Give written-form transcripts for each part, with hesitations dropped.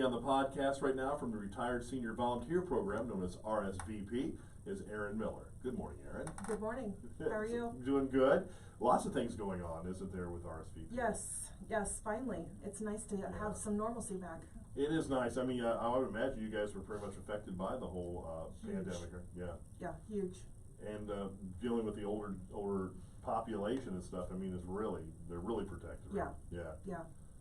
on the podcast right now from the Retired Senior Volunteer Program known as RSVP is Erin Miller. Good morning, Erin. Good morning. How are you? Doing good. Lots of things going on, isn't there, with RSVP? Yes, finally. It's nice to have some normalcy back. It is nice. I mean, I would imagine you guys were pretty much affected by the whole pandemic. Yeah. Yeah, huge. And dealing with the older population and stuff, I mean, they're really protected. Right? Yeah.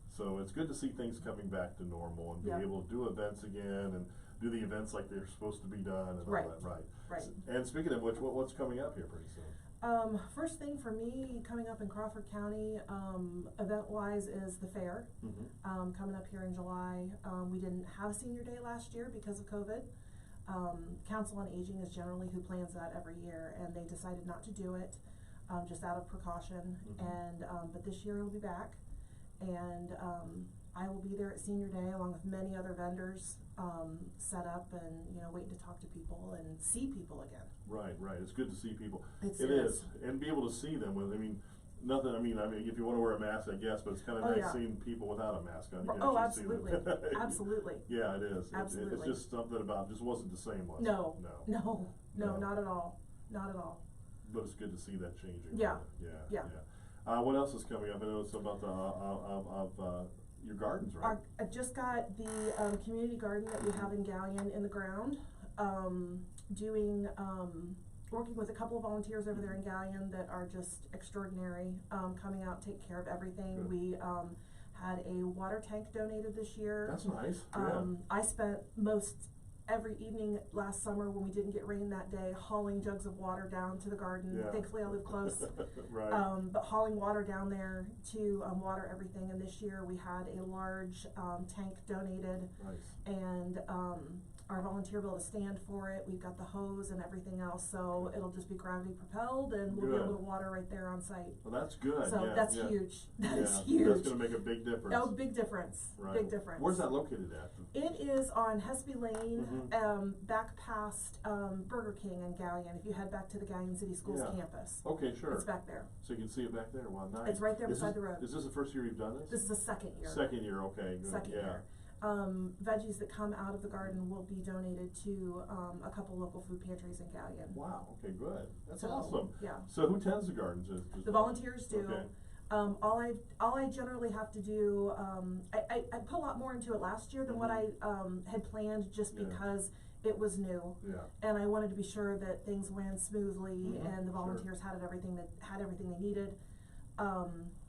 So it's good to see things coming back to normal and be able to do events again and do the events like they're supposed to be done and all that. Right. And speaking of which, what's coming up here pretty soon? First thing for me coming up in Crawford County, event-wise, is the fair. Coming up here in July. We didn't have a senior day last year because of COVID. Council on Aging is generally who plans that every year, and they decided not to do it, just out of precaution. But this year it'll be back, and I will be there at senior day along with many other vendors, set up and waiting to talk to people and see people again. Right. It's good to see people. It is, and be able to see them with. I mean, if you want to wear a mask, I guess, but it's kind of nice seeing people without a mask on. Absolutely. Absolutely. Yeah, it is. Absolutely. It's just something about just wasn't the same last No, not at all. Not at all. But it's good to see that changing. Yeah. What else is coming up? I know it's about your gardens, right? I just got the community garden that we have in Galleon in the ground. Working with a couple of volunteers over there in Galleon that are just extraordinary, coming out, take care of everything. Good. We had a water tank donated this year. That's nice. I spent most every evening last summer when we didn't get rain that day hauling jugs of water down to the garden. Thankfully I live close. But hauling water down there to water everything. And this year we had a large tank donated. Nice. And our volunteer will be able to stand for it. We've got the hose and everything else, so it'll just be gravity propelled, and we'll be able to water right there on site. Well, that's good. So that's huge. That's huge. That's going to make a big difference. Oh, big difference. Right. Big difference. Where's that located at? It is on Hespy Lane, back past Burger King in Galleon. If you head back to the Galleon City Schools campus. Okay, sure. It's back there. So you can see it back there. Wow, nice. It's right there beside the road. Is this the first year you've done this? This is the second year. Second year, okay. Good. Second year. Veggies that come out of the garden will be donated to a couple local food pantries in Galleon. Wow, okay, good. That's awesome. Yeah. So who tends the gardens? The volunteers do. Okay. All I generally have to do, I put a lot more into it last year than what I had planned, just because it was new. Yeah. And I wanted to be sure that things ran smoothly and the volunteers had everything they needed.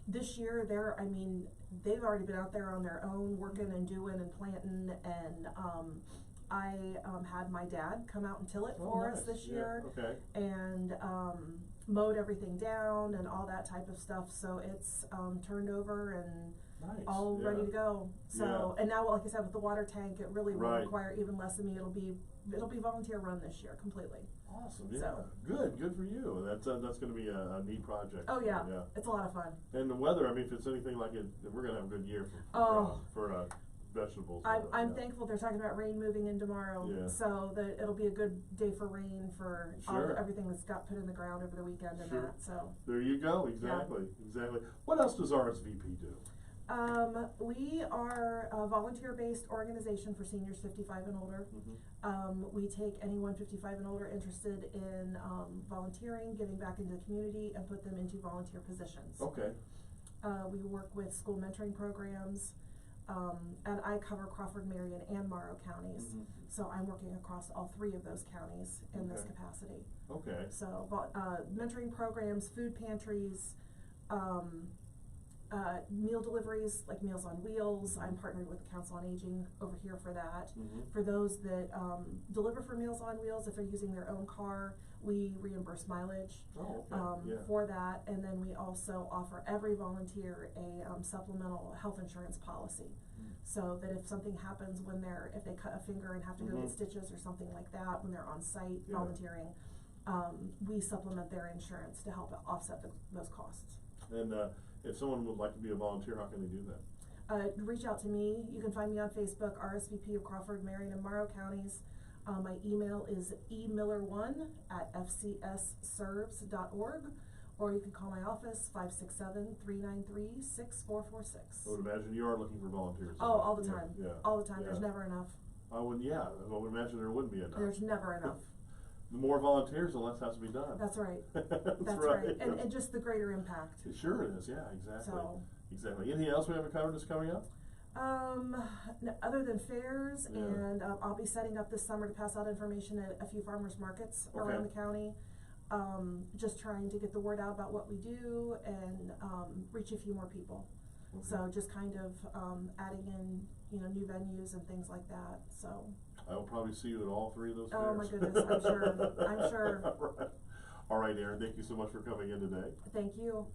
This year, they've already been out there on their own, working and doing and planting, and I had my dad come out and till it for us this year, and mowed everything down and all that type of stuff. So it's turned over and all ready to go. So and now, like I said, with the water tank, it really will require even less of me. It'll be volunteer run this year completely. Awesome. Yeah. So, good for you. That's going to be a neat project. Oh yeah. It's a lot of fun. And the weather. I mean, if it's anything like it, we're going to have a good year for vegetables. I'm thankful they're talking about rain moving in tomorrow, so that it'll be a good day for rain for everything that's got put in the ground over the weekend and that. So there you go. Exactly. What else does RSVP do? We are a volunteer-based organization for seniors 55 and older. We take anyone 55 and older interested in volunteering, giving back into the community, and put them into volunteer positions. Okay. We work with school mentoring programs, and I cover Crawford, Marion, and Morrow counties. So I'm working across all three of those counties in this capacity. Okay. So mentoring programs, food pantries, meal deliveries like Meals on Wheels. I'm partnered with the Council on Aging over here for that. For those that deliver for Meals on Wheels, if they're using their own car, we reimburse mileage for that. And then we also offer every volunteer a supplemental health insurance policy. So that if something happens if they cut a finger and have to go get stitches or something like that when they're on site volunteering, we supplement their insurance to help offset those costs. And if someone would like to be a volunteer, how can they do that? Reach out to me. You can find me on Facebook, RSVP of Crawford, Marion, and Morrow counties. My email is emiller1@fcsserves.org, or you can call my office, 567-393-6446. I would imagine you are looking for volunteers. Oh, all the time. Yeah. All the time. Yeah. There's never enough. I would imagine there wouldn't be enough. There's never enough. The more volunteers, the less has to be done. That's right. That's right. And just the greater impact. Sure it is, yeah, exactly. So. Exactly. Anything else we haven't covered that's coming up? Other than fairs, Yeah. and I'll be setting up this summer to pass out information at a few farmers markets around the county. Just trying to get the word out about what we do and reach a few more people. Okay. So just kind of adding in, new venues and things like that. So I will probably see you at all three of those fairs. oh my goodness, I'm sure. I'm sure. All right, Erin, thank you so much for coming in today. Thank you.